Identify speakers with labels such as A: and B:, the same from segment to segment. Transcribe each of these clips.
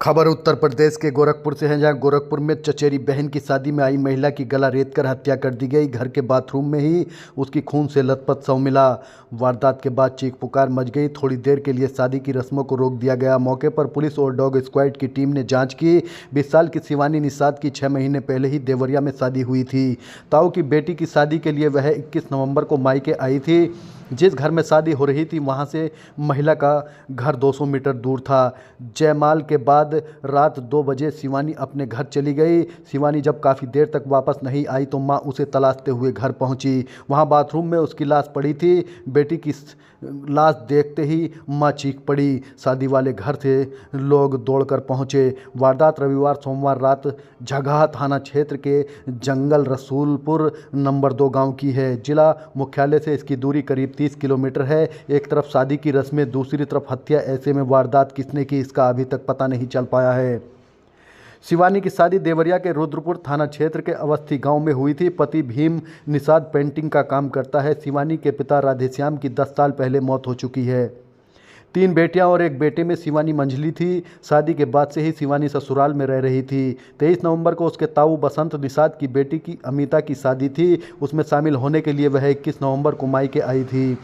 A: खबर उत्तर प्रदेश के गोरखपुर से है, जहां गोरखपुर में चचेरी बहन की शादी में आई महिला की गला रेतकर हत्या कर दी गई। घर के बाथरूम में ही उसकी खून से लथपथ शव मिला। वारदात के बाद चीख पुकार मच गई। थोड़ी देर के लिए शादी की रस्मों को रोक दिया गया। मौके पर पुलिस और डॉग स्क्वाड की टीम ने जांच की। 20 साल की शिवानी निषाद की 6 महीने पहले ही देवरिया में शादी हुई थी। ताऊ की बेटी की शादी के लिए वह 21 नवंबर को मायके आई थी। जिस घर में शादी हो रही थी वहां से महिला का घर 200 मीटर दूर था। जयमाल के बाद रात 2 बजे शिवानी अपने घर चली गई। शिवानी जब काफ़ी देर तक वापस नहीं आई तो मां उसे तलाशते हुए घर पहुंची। वहां बाथरूम में उसकी लाश पड़ी थी। बेटी की लाश देखते ही मां चीख पड़ी। शादी वाले घर से लोग दौड़कर पहुंचे। वारदात रविवार सोमवार रात झगहा थाना क्षेत्र के जंगल रसूलपुर नंबर 2 गांव की है। जिला मुख्यालय से इसकी दूरी करीब 30 किलोमीटर है। एक तरफ शादी की रस्में, दूसरी तरफ हत्या। ऐसे में वारदात किसने की इसका अभी तक पता नहीं चल पाया है। शिवानी की शादी देवरिया के रुद्रपुर थाना क्षेत्र के अवस्थी गांव में हुई थी। पति भीम निषाद पेंटिंग का काम करता है। शिवानी के पिता राधेश्याम की 10 साल पहले मौत हो चुकी है। 3 बेटियां और 1 बेटे में शिवानी मंझली थी। शादी के बाद से ही शिवानी ससुराल में रह रही थी। 23 नवंबर को उसके ताऊ बसंत निषाद की बेटी की अमिता की शादी थी। उसमें शामिल होने के लिए वह 21 नवंबर को मायके आई थी।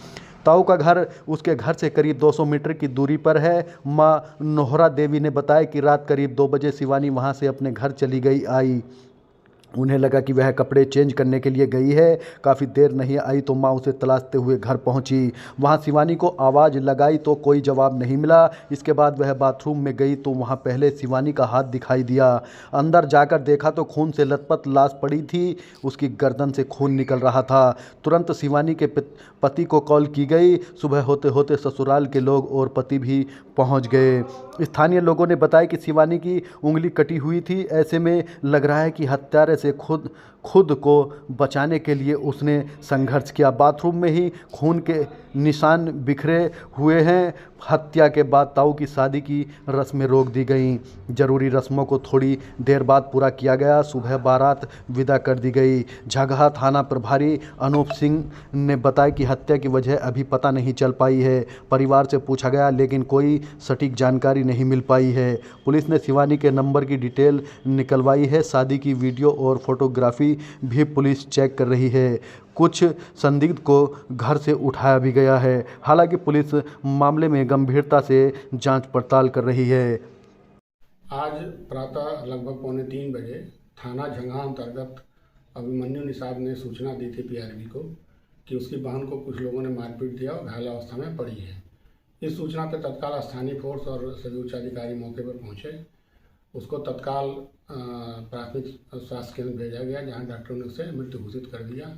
A: ताऊ का घर उसके घर से करीब 200 मीटर की दूरी पर है। मां नोहरा देवी ने बताया कि रात करीब 2 बजे शिवानी वहां से अपने घर चली गई आई। उन्हें लगा कि वह कपड़े चेंज करने के लिए गई है। काफ़ी देर नहीं आई तो मां उसे तलाशते हुए घर पहुंची। वहां शिवानी को आवाज़ लगाई तो कोई जवाब नहीं मिला। इसके बाद वह बाथरूम में गई तो वहां पहले शिवानी का हाथ दिखाई दिया। अंदर जाकर देखा तो खून से लथपथ लाश पड़ी थी। उसकी गर्दन से खून निकल रहा था। तुरंत शिवानी के पति को कॉल की गई। सुबह होते होते ससुराल के लोग और पति भी पहुंच गए। स्थानीय लोगों ने बताया कि शिवानी की उंगली कटी हुई थी। ऐसे में लग रहा है कि हत्यारे से खुद को बचाने के लिए उसने संघर्ष किया। बाथरूम में ही खून के निशान बिखरे हुए हैं। हत्या के बाद ताऊ की शादी की रस्में रोक दी गईं। जरूरी रस्मों को थोड़ी देर बाद पूरा किया गया। सुबह बारात विदा कर दी गई। झगहा थाना प्रभारी अनूप सिंह ने बताया कि हत्या की वजह अभी पता नहीं चल पाई है। परिवार से पूछा गया लेकिन कोई सटीक जानकारी नहीं मिल पाई है। पुलिस ने शिवानी के नंबर की डिटेल निकलवाई है। शादी की वीडियो और फोटोग्राफी भी पुलिस चेक कर रही है। कुछ संदिग्ध को घर से उठाया भी गया है। हालांकि पुलिस मामले में गंभीरता से जांच पड़ताल कर रही है।
B: आज प्रातः लगभग 2:45 बजे थाना झंगा अंतर्गत अभिमन्यु निषाद ने सूचना दी थी पीआरबी को कि उसकी बहन को कुछ लोगों ने मारपीट दिया और घायल अवस्था में पड़ी है। इस सूचना पर तत्काल स्थानीय फोर्स और सभी उच्चाधिकारी मौके पर पहुंचे। उसको तत्काल प्राथमिक स्वास्थ्य केंद्र भेजा गया, जहां डॉक्टरों ने उसे मृत घोषित कर दिया।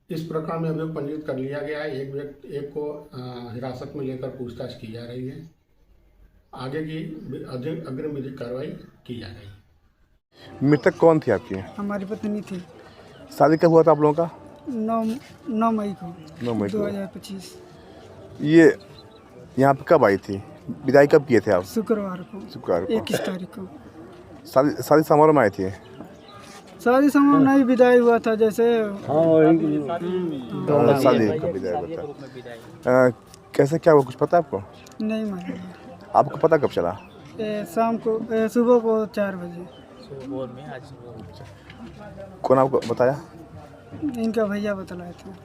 B: इस प्रकरण में अभियोग पंजीकृत कर लिया गया है। एक को हिरासत में लेकर पूछताछ की जा रही है। आगे की अग्रिम विधिक कार्रवाई की जा रही है।
C: मृतक कौन थी आपकी?
D: हमारी पत्नी थी।
C: शादी कब हुआ था आप लोगों का?
D: 9 मई को 2025।
C: ये यहाँ पे कब आई थी? विदाई कब किए थे आप?
D: शुक्रवार को 21 तारीख को।
C: शादी समारोह में आई थी?
D: शादी समारोह नहीं, विदाई हुआ था जैसे।
C: शादी का विदाई हुआ था। कैसे क्या हुआ कुछ पता है आपको?
D: नहीं मालूम।
C: आपको पता कब चला?
D: शाम को, सुबह को 4 बजे।
C: कौन आपको बताया?
D: इनका भैया बतलाया था।